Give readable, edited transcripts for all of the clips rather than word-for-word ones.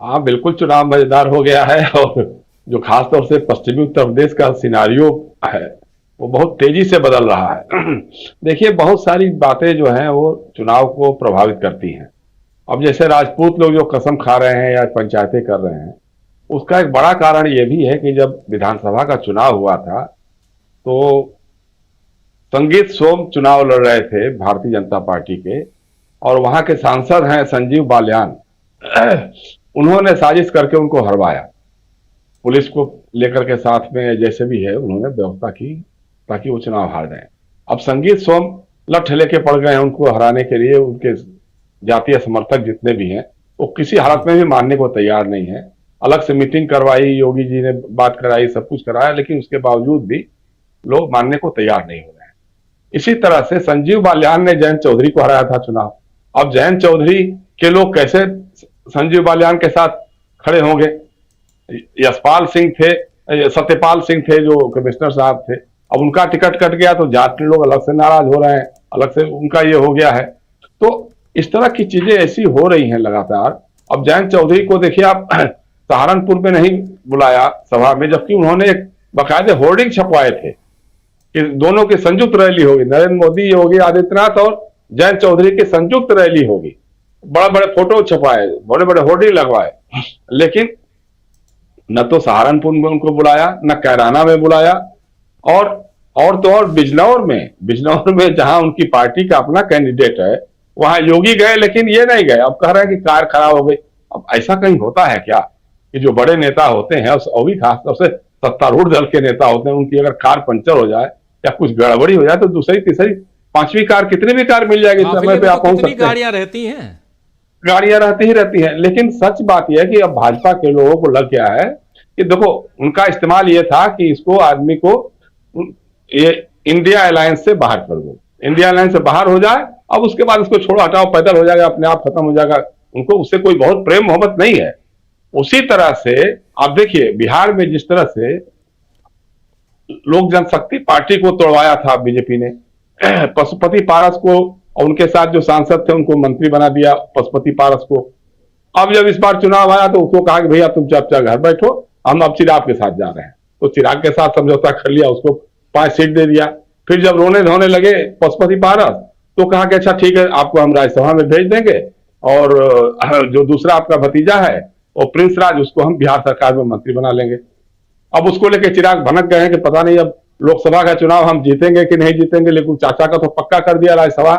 हाँ बिल्कुल, चुनाव मजेदार हो गया है। और जो खास तौर से पश्चिमी उत्तर प्रदेश का सिनारियो है, वो बहुत तेजी से बदल रहा है। देखिए, बहुत सारी बातें जो हैं वो चुनाव को प्रभावित करती हैं। अब जैसे राजपूत लोग जो कसम खा रहे हैं या पंचायतें कर रहे हैं, उसका एक बड़ा कारण ये भी है कि जब विधानसभा का चुनाव हुआ था, तो संगीत सोम चुनाव लड़ रहे थे भारतीय जनता पार्टी के, और वहां के सांसद हैं संजीव बालियान। उन्होंने साजिश करके उनको हरवाया, पुलिस को लेकर के साथ में जैसे भी है उन्होंने व्यवस्था की ताकि वो चुनाव हार जाए। अब संगीत सोम लठ लेके पड़ गए हैं उनको हराने के लिए। उनके जातीय समर्थक जितने भी हैं, वो किसी हालत में भी मानने को तैयार नहीं है। अलग से मीटिंग करवाई, योगी जी ने बात कराई, सब कुछ कराया, लेकिन उसके बावजूद भी लोग मानने को तैयार नहीं हो रहे हैं। इसी तरह से संजीव बालियान ने जयंत चौधरी को हराया था चुनाव। अब जयंत चौधरी के लोग कैसे संजीव बालियान के साथ खड़े होंगे? यशपाल सिंह थे, सत्यपाल सिंह थे जो कमिश्नर साहब थे, अब उनका टिकट कट गया तो जाट लोग अलग से नाराज हो रहे हैं, अलग से उनका ये हो गया है। तो इस तरह की चीजें ऐसी हो रही हैं लगातार। अब जयंत चौधरी को देखिए आप, सहारनपुर में नहीं बुलाया सभा में, जबकि उन्होंने एक बाकायदे होर्डिंग छपवाए थे कि दोनों की संयुक्त रैली होगी, नरेंद्र मोदी, योगी आदित्यनाथ और जयंत चौधरी की संयुक्त रैली होगी। बड़े बड़े फोटो छपाए, बड़े बड़े होर्डिंग लगवाए, लेकिन न तो सहारनपुर में उनको बुलाया, न कैराना में बुलाया, और तो और बिजनौर में जहां उनकी पार्टी का अपना कैंडिडेट है, वहां योगी गए लेकिन ये नहीं गए। अब कह रहे हैं कि कार खराब हो गई। अब ऐसा कहीं होता है क्या कि जो बड़े नेता होते हैं, और भी खासतौर से सत्तारूढ़ दल के नेता होते हैं, उनकी अगर कार पंचर हो जाए या कुछ गड़बड़ी हो जाए तो दूसरी तीसरी पांचवी कार, कितनी भी कार मिल जाएगी, समय पे आप पहुंच सकते हैं। गाड़ियां रहती हैं, गाड़ियां रहती ही रहती हैं। लेकिन सच बात यह है कि अब भाजपा के लोगों को लग गया है कि देखो, उनका इस्तेमाल ये था कि इसको आदमी को ये इंडिया अलायंस से बाहर कर दो, इंडिया अलायंस से बाहर हो जाए, अब उसके बाद उसको छोड़ो हटाओ, पैदल हो जाएगा, अपने आप खत्म हो जाएगा। उनको उससे कोई बहुत प्रेम मोहब्बत नहीं है। उसी तरह से आप देखिए बिहार में जिस तरह से लोक जनशक्ति पार्टी को तोड़वाया था बीजेपी ने, पशुपति पारस को और उनके साथ जो सांसद थे उनको मंत्री बना दिया, पशुपति पारस को। अब जब इस बार चुनाव आया तो उसको कहा कि भैया तुम चुपचाप घर बैठो, हम अब चिराग के साथ जा रहे हैं। तो चिराग के साथ समझौता कर लिया, उसको 5 सीट दे दिया। फिर जब रोने धोने लगे पशुपति पारस, तो कहा कि अच्छा ठीक है, आपको हम राज्यसभा में भेज देंगे, और जो दूसरा आपका भतीजा है वो प्रिंस राज, उसको हम बिहार सरकार में मंत्री बना लेंगे। अब उसको लेके चिराग भनक गए हैं कि पता नहीं अब लोकसभा का चुनाव हम जीतेंगे कि नहीं जीतेंगे, लेकिन चाचा का तो पक्का कर दिया राज्यसभा,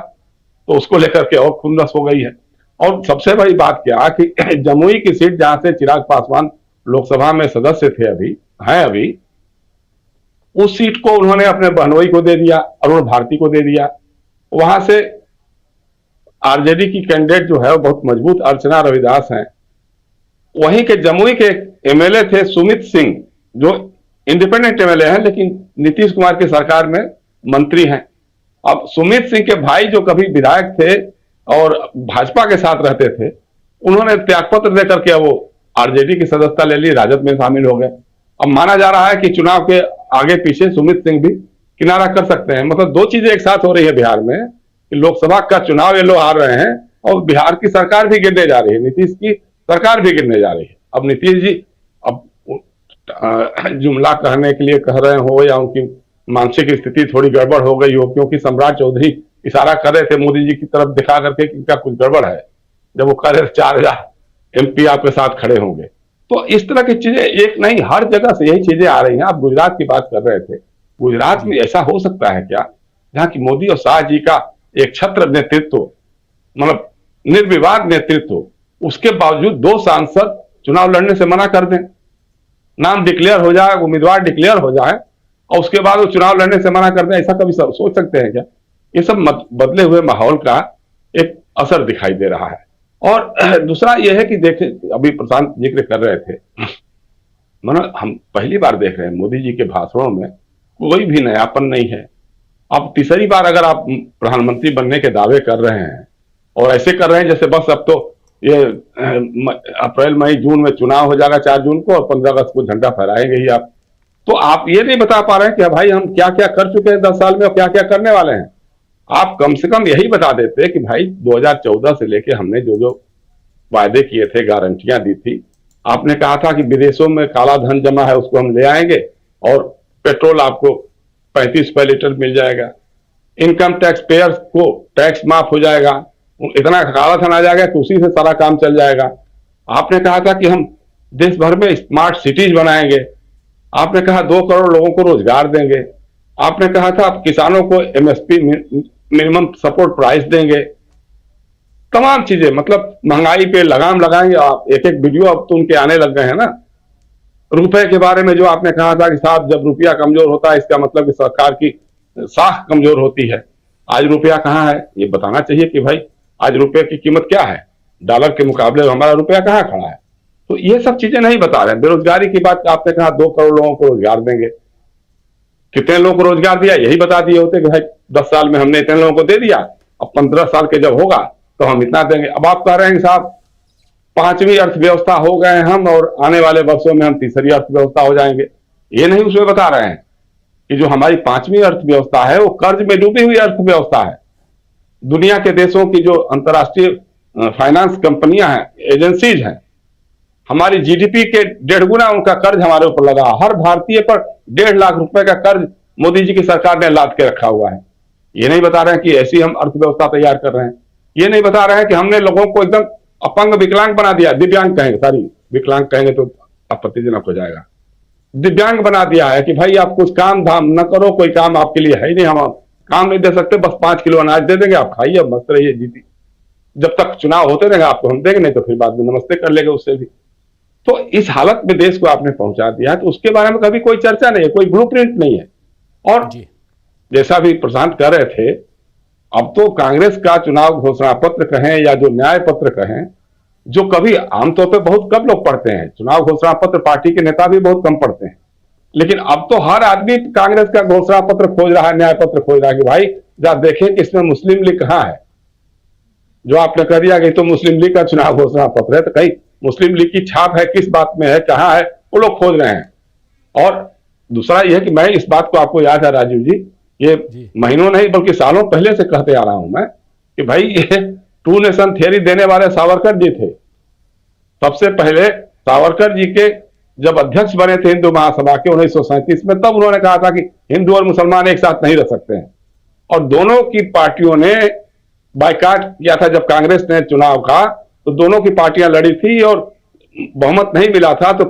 तो उसको लेकर के और खुंदस हो गई है। और सबसे बड़ी बात क्या कि जमुई की सीट जहां से चिराग पासवान लोकसभा में सदस्य थे, अभी उस सीट को उन्होंने अपने बहनोई को दे दिया, अरुण भारती को दे दिया। वहां से आरजेडी की कैंडिडेट जो है वो बहुत मजबूत अर्चना रविदास हैं। वहीं के जमुई के एमएलए थे सुमित सिंह, जो इंडिपेंडेंट एमएलए हैं लेकिन नीतीश कुमार की सरकार में मंत्री हैं। अब सुमित सिंह के भाई जो कभी विधायक थे और भाजपा के साथ रहते थे, उन्होंने त्यागपत्र देकर के वो आरजेडी की सदस्यता ले ली, राजद में शामिल हो गए। अब माना जा रहा है कि चुनाव के आगे पीछे सुमित सिंह भी किनारा कर सकते हैं। मतलब दो चीजें एक साथ हो रही है बिहार में, कि लोकसभा का चुनाव ये लोग हार रहे हैं और बिहार की सरकार भी गिरने जा रही है, नीतीश की सरकार भी गिरने जा रही है। अब नीतीश जी अब जुमला कहने के लिए कह रहे हो या उनकी मानसिक स्थिति थोड़ी गड़बड़ हो गई हो, क्योंकि सम्राट चौधरी इशारा कर रहे थे मोदी जी की तरफ दिखा करके कि इनका कुछ गड़बड़ है, जब वो कह रहे 4,000 एमपी आपके साथ खड़े होंगे। तो इस तरह की चीजें एक नहीं, हर जगह से यही चीजें आ रही हैं। आप गुजरात की बात कर रहे थे, गुजरात में ऐसा हो सकता है क्या जहां की मोदी और शाह जी का एक छत्र नेतृत्व, मतलब निर्विवाद नेतृत्व, उसके बावजूद 2 सांसद चुनाव लड़ने से मना कर दें, नाम डिक्लेयर हो जाए, उम्मीदवार डिक्लेयर हो जाए और उसके बाद वो चुनाव लड़ने से मना कर दें? ऐसा कभी सोच सकते हैं क्या? ये सब बदले हुए माहौल का एक असर दिखाई दे रहा है। और दूसरा यह है कि देखे, अभी प्रशांत जिक्र कर रहे थे, मतलब हम पहली बार देख रहे हैं मोदी जी के भाषणों में कोई भी नयापन नहीं है। अब तीसरी बार अगर आप प्रधानमंत्री बनने के दावे कर रहे हैं और ऐसे कर रहे हैं जैसे बस अब तो ये अप्रैल मई जून में चुनाव हो जाएगा 4 जून को, और 15 अगस्त को झंडा फहराएंगे ही आप, तो आप ये नहीं बता पा रहे हैं कि भाई हम क्या क्या कर चुके हैं 10 साल में और क्या क्या करने वाले हैं। आप कम से कम यही बता देते कि भाई 2014 से लेके हमने जो जो वायदे किए थे, गारंटियां दी थी। आपने कहा था कि विदेशों में काला धन जमा है उसको हम ले आएंगे और पेट्रोल आपको 35 रुपए लीटर मिल जाएगा, इनकम टैक्स पेयर्स को टैक्स माफ हो जाएगा, इतना काला धन आ जाएगा कि उसी से सारा काम चल जाएगा। आपने कहा था कि हम देश भर में स्मार्ट सिटीज बनाएंगे। आपने कहा 2 करोड़ लोगों को रोजगार देंगे। आपने कहा था आप किसानों को एमएसपी मिनिमम सपोर्ट प्राइस देंगे। तमाम चीजें, मतलब महंगाई पे लगाम लगाएंगे। आप एक एक वीडियो अब तो उनके आने लग गए हैं ना। रुपए के बारे में जो आपने कहा था कि साहब जब रुपया कमजोर होता है इसका मतलब कि सरकार की साख कमजोर होती है। आज रुपया कहाँ है ये बताना चाहिए कि भाई आज रुपये की कीमत क्या है, डॉलर के मुकाबले हमारा रुपया कहाँ खड़ा है। तो ये सब चीजें नहीं बता रहे हैं। बेरोजगारी की बात आपने कहा 2 करोड़ लोगों को रोजगार देंगे। कितने लोगों को रोजगार दिया यही बता दिए होते कि भाई 10 साल में हमने इतने लोगों को दे दिया, अब 15 साल के जब होगा तो हम इतना देंगे। अब आप कह रहे हैं कि साहब 5वीं अर्थव्यवस्था हो गए हम और आने वाले वर्षों में हम तीसरी अर्थव्यवस्था हो जाएंगे। ये नहीं उसमें बता रहे हैं कि जो हमारी 5वीं अर्थव्यवस्था है वो कर्ज में डूबी हुई अर्थव्यवस्था है। दुनिया के देशों की जो अंतर्राष्ट्रीय फाइनेंस कंपनियां हैं, एजेंसीज हैं, हमारी जीडीपी के 1.5 गुना उनका कर्ज हमारे ऊपर लगा। हर भारतीय पर 1.5 लाख रुपए का कर्ज मोदी जी की सरकार ने लाद के रखा हुआ है। ये नहीं बता रहे हैं कि ऐसी हम अर्थव्यवस्था तैयार कर रहे हैं। ये नहीं बता रहे हैं कि हमने लोगों को एकदम अपंग विकलांग बना दिया, दिव्यांग कहेंगे, सॉरी विकलांग कहेंगे तो आपत्तिजनक हो जाएगा, दिव्यांग बना दिया है कि भाई आप कुछ काम धाम न करो, कोई काम आपके लिए है ही नहीं, हम काम नहीं दे सकते, बस 5 किलो अनाज दे देंगे, आप खाइए मस्त रहिए जीती, जब तक चुनाव होते रहेंगे आपको हम देंगे, नहीं तो फिर बाद में नमस्ते कर लेंगे उससे भी। तो इस हालत में देश को आपने पहुंचा दिया है, तो उसके बारे में कभी कोई चर्चा नहीं है, कोई ब्लूप्रिंट नहीं है। और जैसा भी प्रशांत कह रहे थे, अब तो कांग्रेस का चुनाव घोषणा पत्र कहें या जो न्याय पत्र कहें, जो कभी आमतौर पर बहुत कम लोग पढ़ते हैं, चुनाव घोषणा पत्र पार्टी के नेता भी बहुत कम पढ़ते हैं, लेकिन अब तो हर आदमी कांग्रेस का घोषणा पत्र खोज रहा है, न्याय पत्र खोज रहा है कि भाई जरा देखें कि इसमें मुस्लिम लीग कहां है। जो आपने कह दिया कि तो मुस्लिम लीग का चुनाव घोषणा पत्र है, तो कहीं मुस्लिम लीग की छाप है, किस बात में है, कहां है, वो लोग खोज रहे हैं। और दूसरा यह कि मैं इस बात को, आपको याद है राजीव जी, ये महीनों नहीं बल्कि सालों पहले से कहते आ रहा हूं मैं कि भाई ये 2 नेशन थियरी देने वाले सावरकर जी थे। सबसे पहले सावरकर जी के जब अध्यक्ष बने थे हिंदू महासभा के 1937 में, तब उन्होंने कहा था कि हिंदू और मुसलमान एक साथ नहीं रह सकते हैं। और दोनों की पार्टियों ने बाइकाट किया था। जब कांग्रेस ने चुनाव का तो दोनों की पार्टियां लड़ी थी और बहुमत नहीं मिला था, तो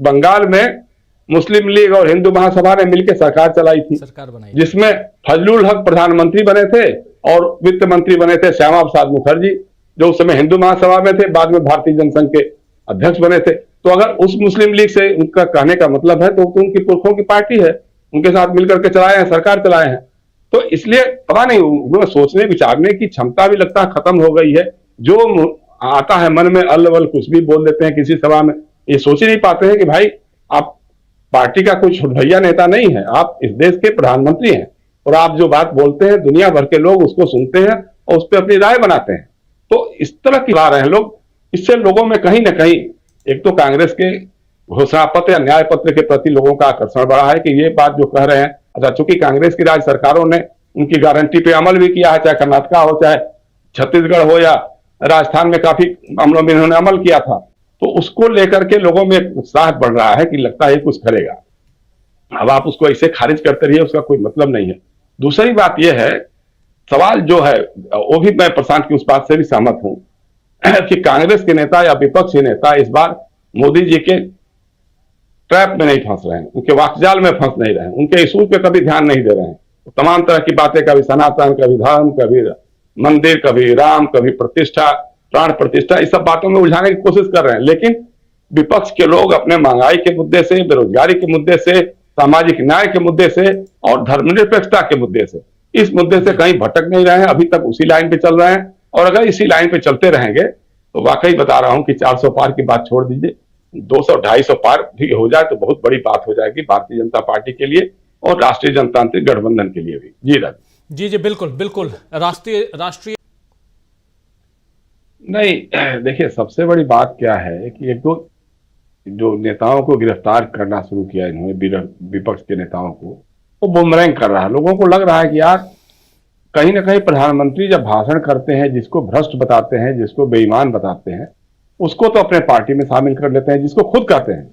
बंगाल में मुस्लिम लीग और हिंदू महासभा ने मिलकर सरकार चलाई थी, सरकार बनाई, जिसमें फजलुल हक प्रधानमंत्री बने थे और वित्त मंत्री बने थे श्यामा प्रसाद मुखर्जी, जो उस समय हिंदू महासभा में थे, बाद में भारतीय जनसंघ के अध्यक्ष बने थे। तो अगर उस मुस्लिम लीग से उनका कहने का मतलब है तो उनकी पुरखों की पार्टी है, उनके साथ मिलकर के चलाए हैं, सरकार चलाए हैं। तो इसलिए पता नहीं उन्हें सोचने विचारने की क्षमता भी लगता है खत्म हो गई है। जो आता है मन में अल्ल कुछ भी बोल देते हैं किसी सभा में, ये सोच ही नहीं पाते हैं कि भाई आप पार्टी का कोई छुटभैया नेता नहीं है, आप इस देश के प्रधानमंत्री हैं और आप जो बात बोलते हैं दुनिया भर के लोग उसको सुनते हैं और उस पर अपनी राय बनाते हैं। तो इस तरह की बात है लोग, इससे लोगों में कहीं ना कहीं एक तो कांग्रेस के घोषणा पत्र या न्याय पत्र के प्रति लोगों का आकर्षण बढ़ा है कि ये बात जो कह रहे हैं, अच्छा चूंकि कांग्रेस की राज्य सरकारों ने उनकी गारंटी पे अमल भी किया है, चाहे कर्नाटका हो, चाहे छत्तीसगढ़ हो, या राजस्थान में काफी मामलों में इन्होंने अमल किया था, तो उसको लेकर के लोगों में उत्साह बढ़ रहा है कि लगता है कुछ करेगा। अब आप उसको ऐसे खारिज करते रहिए, उसका कोई मतलब नहीं है। दूसरी बात यह है, सवाल जो है वो भी मैं प्रशांत की उस बात से भी सहमत हूं कि कांग्रेस के नेता या विपक्ष के नेता इस बार मोदी जी के ट्रैप में नहीं फंस रहे हैं, उनके वाकजाल में फंस नहीं रहे हैं, उनके इशू पे कभी ध्यान नहीं दे रहे हैं। तो तमाम तरह की बातें, कभी सनातन, कभी धर्म, कभी मंदिर, कभी राम, कभी प्रतिष्ठा, प्राण प्रतिष्ठा, इस सब बातों में उलझाने की कोशिश कर रहे हैं। लेकिन विपक्ष के लोग अपने महंगाई के मुद्दे से, बेरोजगारी के मुद्दे से, सामाजिक न्याय के मुद्दे से और धर्मनिरपेक्षता के मुद्दे से, इस मुद्दे से कहीं भटक नहीं रहे हैं, अभी तक उसी लाइन पे चल रहे हैं। और अगर इसी लाइन पे चलते रहेंगे तो वाकई बता रहा हूं कि 400 पार की बात छोड़ दीजिए, 200-250 पार भी हो जाए तो बहुत बड़ी बात हो जाएगी भारतीय जनता पार्टी के लिए और राष्ट्रीय जनतांत्रिक गठबंधन के लिए भी। जी राजू जी बिल्कुल बिल्कुल। राष्ट्रीय नहीं, देखिए सबसे बड़ी बात क्या है कि एक दो जो नेताओं को गिरफ्तार करना शुरू किया इन्होंने, विपक्ष के नेताओं को, वो बुमरैंग कर रहा है। लोगों को लग रहा है कि यार कहीं ना कहीं प्रधानमंत्री जब भाषण करते हैं, जिसको भ्रष्ट बताते हैं, जिसको बेईमान बताते हैं, उसको तो अपने पार्टी में शामिल कर लेते हैं, जिसको खुद कहते हैं,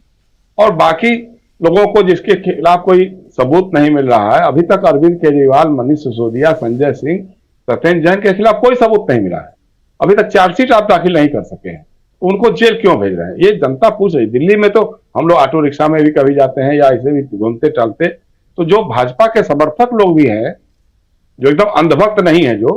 और बाकी लोगों को जिसके खिलाफ कोई सबूत नहीं मिल रहा है। अभी तक अरविंद केजरीवाल, मनीष सिसोदिया, संजय सिंह, सत्येंद्र जैन के खिलाफ कोई सबूत नहीं मिला है। अभी तक चार्जशीट आप दाखिल नहीं कर सके हैं, उनको जेल क्यों भेज रहे हैं, ये जनता पूछ रही। दिल्ली में तो हम लोग ऑटो रिक्शा में भी कभी जाते हैं या ऐसे भी घूमते टहलते, तो जो भाजपा के समर्थक लोग भी हैं, जो एकदम अंधभक्त नहीं है, जो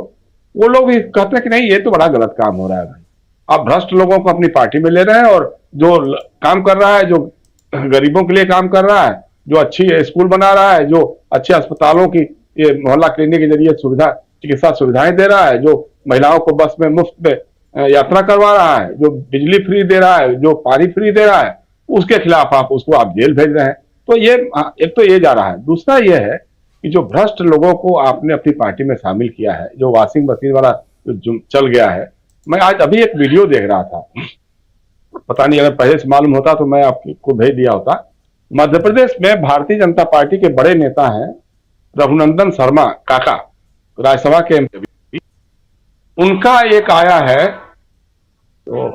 वो लोग भी कहते हैं कि नहीं, ये तो बड़ा गलत काम हो रहा है भाई। आप भ्रष्ट लोगों को अपनी पार्टी में ले रहे हैं, और जो काम कर रहा है, जो गरीबों के लिए काम कर रहा है, जो अच्छी स्कूल बना रहा है, जो अच्छे अस्पतालों की, ये मोहल्ला क्लिनिक के जरिए सुविधा, चिकित्सा सुविधाएं दे रहा है, जो महिलाओं को बस में मुफ्त में यात्रा करवा रहा है, जो बिजली फ्री दे रहा है, जो पानी फ्री दे रहा है, उसके खिलाफ आप जेल भेज रहे हैं। तो ये एक तो ये जा रहा है। दूसरा ये है कि जो भ्रष्ट लोगों को आपने अपनी पार्टी में शामिल किया है, जो वॉशिंग मशीन वाला जो चल गया है। मैं आज अभी एक वीडियो देख रहा था, पता नहीं अगर पहले से मालूम होता तो मैं आपको भेज दिया होता। मध्य प्रदेश में भारतीय जनता पार्टी के बड़े नेता हैं रघुनंदन शर्मा काका, राज्यसभा के एमपी, उनका एक आया है, तो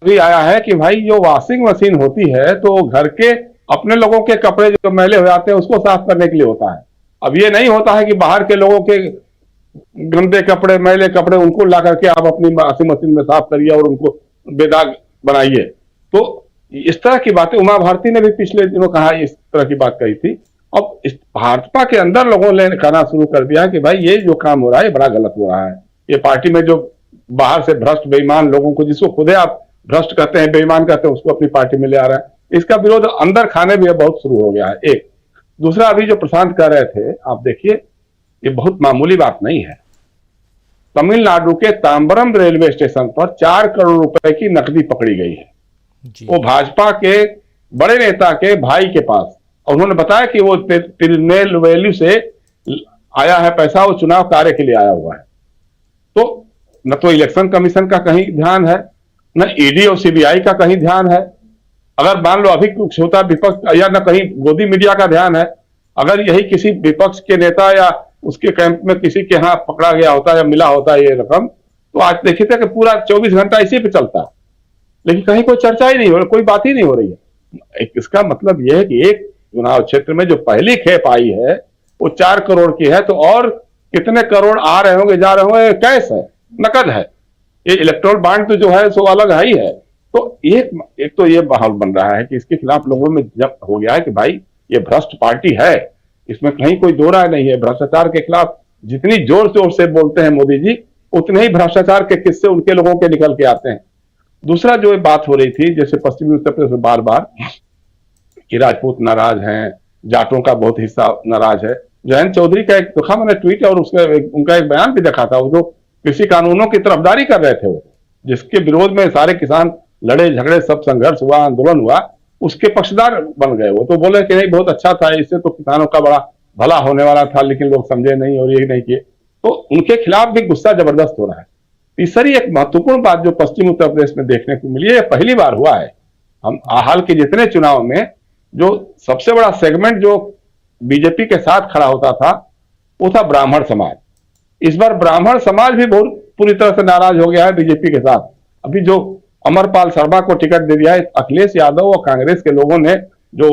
भी आया है कि भाई जो वॉशिंग मशीन होती है तो घर के अपने लोगों के कपड़े जो मैले हो जाते हैं उसको साफ करने के लिए होता है। अब ये नहीं होता है कि बाहर के लोगों के गंदे कपड़े, मैले कपड़े, उनको ला करके आप अपनी वॉशिंग मशीन में साफ करिए और उनको बेदाग बनाइए। तो इस तरह की बातें उमा भारती ने भी पिछले दिनों कहा, इस तरह की बात कही थी। अब इस भाजपा के अंदर लोगों ने कहना शुरू कर दिया कि भाई ये जो काम हो रहा है बड़ा गलत हो रहा है। ये पार्टी में जो बाहर से भ्रष्ट बेईमान लोगों को, जिसको खुद आप भ्रष्ट कहते हैं, बेईमान कहते हैं, उसको अपनी पार्टी में ले आ रहा है। इसका विरोध अंदर खाने भी बहुत शुरू हो गया है। एक दूसरा, अभी जो प्रशांत कह रहे थे, आप देखिए, ये बहुत मामूली बात नहीं है। तमिलनाडु के तांबरम रेलवे स्टेशन पर 4 करोड़ रुपए की नकदी पकड़ी गई है, वो भाजपा के बड़े नेता के भाई के पास। और उन्होंने बताया कि वो तिरुनेलवेली से आया है पैसा, वो चुनाव कार्य के लिए आया हुआ है। तो न तो इलेक्शन कमीशन का कहीं ध्यान है, न ईडी और सीबीआई का कहीं ध्यान है। अगर मान लो अभी कुछ होता विपक्ष, या न कहीं गोदी मीडिया का ध्यान है। अगर यही किसी विपक्ष के नेता या उसके कैंप में किसी के यहाँ पकड़ा गया होता या मिला होता ये रकम, तो आज देखिए थे कि पूरा 24 घंटा इसी पे चलता है, लेकिन कहीं कोई चर्चा ही नहीं हो रही, कोई बात ही नहीं हो रही है। इसका मतलब यह है कि एक चुनाव क्षेत्र में जो पहली खेप आई है वो 4 करोड़ की है, तो और कितने करोड़ आ रहे होंगे, जा रहे होंगे, कैश है, नकद है। ये इलेक्ट्रोल बॉन्ड तो जो है सो अलग है ही है। तो एक तो ये माहौल बन रहा है कि इसके खिलाफ लोगों में जब हो गया है कि भाई ये भ्रष्ट पार्टी है, इसमें कहीं कोई दो राय नहीं है। भ्रष्टाचार के खिलाफ जितनी जोर शोर से बोलते हैं मोदी जी, उतने ही भ्रष्टाचार के किस्से उनके लोगों के निकल के आते हैं। दूसरा जो बात हो रही थी, जैसे पश्चिमी उत्तर प्रदेश में बार बार कि राजपूत नाराज हैं, जाटों का बहुत हिस्सा नाराज है। जयंत चौधरी का एक देखा मैंने ट्वीट, और उनका एक बयान भी देखा था, वो जो कृषि कानूनों की तरफदारी कर रहे थे, वो जिसके विरोध में सारे किसान लड़े झगड़े, सब संघर्ष हुआ, आंदोलन हुआ, उसके पक्षदार बन गए। वो तो बोले कि नहीं बहुत अच्छा था, इससे तो किसानों का बड़ा भला होने वाला था, लेकिन लोग समझे नहीं और ये नहीं किए। तो उनके खिलाफ भी गुस्सा जबरदस्त हो रहा है। तीसरी एक महत्वपूर्ण बात जो पश्चिम उत्तर प्रदेश में देखने को मिली है, पहली बार हुआ है, हम हाल के जितने चुनाव में जो सबसे बड़ा सेगमेंट जो बीजेपी के साथ खड़ा होता था वो था ब्राह्मण समाज। इस बार ब्राह्मण समाज भी बहुत पूरी तरह से नाराज हो गया है बीजेपी के साथ। अभी जो अमरपाल शर्मा को टिकट दे दिया है, अखिलेश यादव और कांग्रेस के लोगों ने जो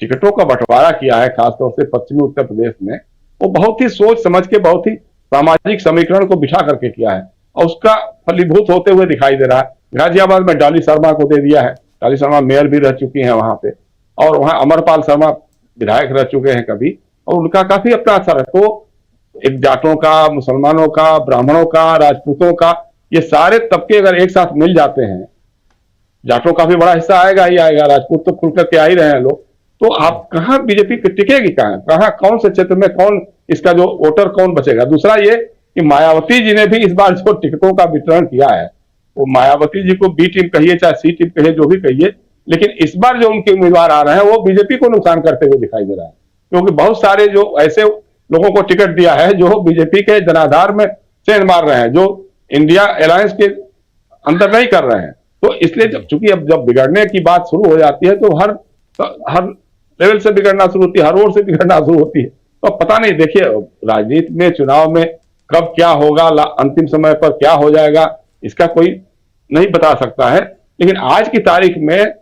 टिकटों का बंटवारा किया है खासतौर से पश्चिमी उत्तर प्रदेश में, वो बहुत ही सोच समझ के, बहुत ही सामाजिक समीकरण को बिठा करके किया है, और उसका फलीभूत होते हुए दिखाई दे रहा है। गाजियाबाद में डॉली शर्मा को दे दिया है, डॉली शर्मा मेयर भी रह चुकी है वहां पे, और वहां अमरपाल शर्मा विधायक रह चुके हैं कभी, और उनका काफी अपना असर है। तो एक जाटों का, मुसलमानों का, ब्राह्मणों का, राजपूतों का, ये सारे तबके अगर एक साथ मिल जाते हैं, जाटों का भी बड़ा हिस्सा आएगा ही आएगा, राजपूत तो खुल करके आ ही रहे हैं लोग, तो आप कहां बीजेपी टिकेगी, कहां कौन से क्षेत्र में कौन इसका जो वोटर कौन बचेगा। दूसरा ये कि मायावती जी ने भी इस बार जो टिकटों का वितरण किया है, वो मायावती जी को बी टीम कहिए चाहे सी टीम कहिए, जो भी कहिए, लेकिन इस बार जो उनके उम्मीदवार आ रहे हैं वो बीजेपी को नुकसान करते हुए दिखाई दे रहा है, क्योंकि बहुत सारे जो ऐसे लोगों को टिकट दिया है जो बीजेपी के जनाधार में सेंध मार रहे हैं, जो इंडिया अलायंस के अंदर नहीं कर रहे हैं। तो इसलिए चूंकि अब जब बिगड़ने की बात शुरू हो जाती है तो हर लेवल से बिगड़ना शुरू होती है, हर ओर से बिगड़ना शुरू होती है। तो पता नहीं, देखिए राजनीति में, चुनाव में कब क्या होगा, अंतिम समय पर क्या हो जाएगा, इसका कोई नहीं बता सकता है। लेकिन आज की तारीख में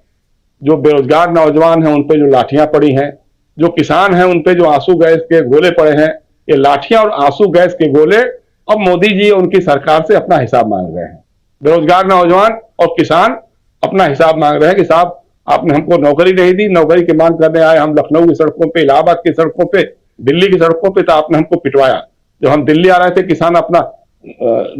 जो बेरोजगार नौजवान हैं उन पे जो लाठियां पड़ी हैं, जो किसान हैं उन पे जो आंसू गैस के गोले पड़े हैं, ये लाठियां और आंसू गैस के गोले अब मोदी जी और उनकी सरकार से अपना हिसाब मांग रहे हैं। बेरोजगार नौजवान और किसान अपना हिसाब मांग रहे हैं कि साहब आपने हमको नौकरी नहीं दी, नौकरी की मांग करने आए हम लखनऊ की सड़कों पे, इलाहाबाद की सड़कों पे, दिल्ली की सड़कों पे, तो आपने हमको पिटवाया। जब हम दिल्ली आ रहे थे किसान अपना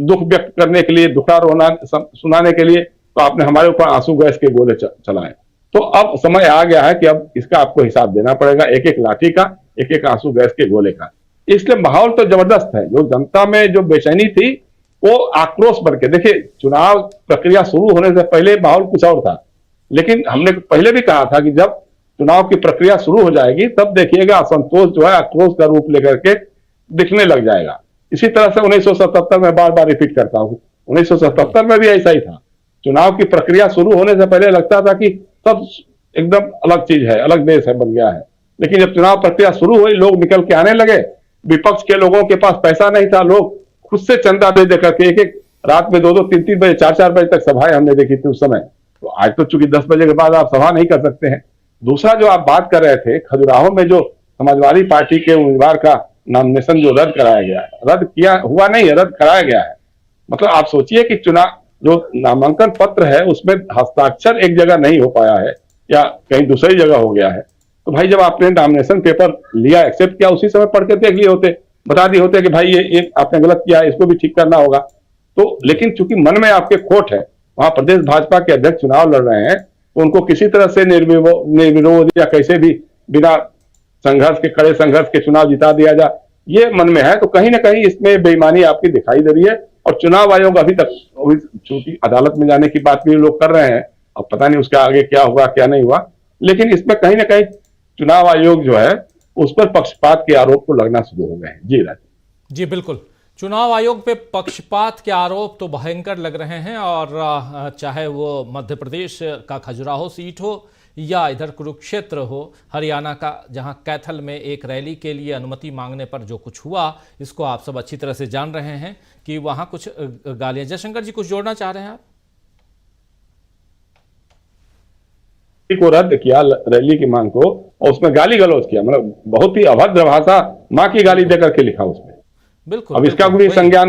दुख व्यक्त करने के लिए, दुखड़ा रोना सुनाने के लिए, तो आपने हमारे ऊपर आंसू गैस के गोले चलाए। तो अब समय आ गया है कि अब इसका आपको हिसाब देना पड़ेगा, एक एक लाठी का, एक एक आंसू गैस के गोले का। इसलिए माहौल तो जबरदस्त है। जो जनता में जो बेचैनी थी वो आक्रोश बन के, देखिए चुनाव प्रक्रिया शुरू होने से पहले माहौल कुछ और था, लेकिन हमने पहले भी कहा था कि जब चुनाव की प्रक्रिया शुरू हो जाएगी तब देखिएगा असंतोष जो है आक्रोश का रूप लेकर के दिखने लग जाएगा। इसी तरह से 1977 में बार बार रिपीट करता हूं, 1977 में भी ऐसा ही था। चुनाव की प्रक्रिया शुरू होने से पहले लगता था कि सब एकदम अलग चीज है, अलग देश है, बन गया है। लेकिन जब चुनाव प्रक्रिया शुरू हुई, लोग निकल के आने लगे, विपक्ष के लोगों के पास पैसा नहीं था, लोग खुद से चंदा दे देकर के एक एक रात में 2-2, 3-3 बजे, 4-4 बजे तक सभाएं हमने देखी थी उस समय। तो आज तो चूंकि 10 बजे के बाद आप सभा नहीं कर सकते हैं। दूसरा जो आप बात कर रहे थे, खजुराहो में जो समाजवादी पार्टी के उम्मीदवार का नॉमिनेशन जो रद्द कराया गया है, रद्द किया हुआ नहीं है, रद्द कराया गया है। मतलब आप सोचिए कि चुनाव जो नामांकन पत्र है उसमें हस्ताक्षर एक जगह नहीं हो पाया है या कहीं दूसरी जगह हो गया है, तो भाई जब आपने नॉमिनेशन पेपर लिया, एक्सेप्ट किया, उसी समय पढ़ के देख लिए होते, बता दिए होते कि भाई ये आपने गलत किया है, इसको भी ठीक करना होगा। तो लेकिन चूंकि मन में आपके खोट है, वहां प्रदेश भाजपा के अध्यक्ष चुनाव लड़ रहे हैं, तो उनको किसी तरह से निर्विरोध या कैसे भी बिना संघर्ष के, कड़े संघर्ष के चुनाव जिता दिया जा, ये मन में है। तो कहीं ना कहीं इसमें बेईमानी आपकी दिखाई दे रही है। और चुनाव आयोग अभी तक, चूंकि अदालत में जाने की बात भी लोग कर रहे हैं, अब पता नहीं उसके आगे क्या हुआ क्या नहीं हुआ, लेकिन इसमें कहीं ना कहीं चुनाव आयोग जो है उस पर पक्षपात के आरोप को लगना शुरू हो गए हैं। जी राजीव जी बिल्कुल, चुनाव आयोग पे पक्षपात के आरोप तो भयंकर लग रहे हैं। और चाहे वो मध्य प्रदेश का खजुराहो सीट हो या इधर कुरुक्षेत्र हो, हरियाणा का, जहां कैथल में एक रैली के लिए अनुमति मांगने पर जो कुछ हुआ, इसको आप सब अच्छी तरह से जान रहे हैं कि वहां कुछ गालियां। जयशंकर जी कुछ जोड़ना चाह रहे हैं आप? को रद्द किया रैली की मांग को, और उसमें गाली गलौज किया, मतलब बहुत ही अभद्र भाषा, मां की गाली देकर के लिखा उसमें। बिल्कुल, अब इसका बिल्कुल, कोई संज्ञान नहीं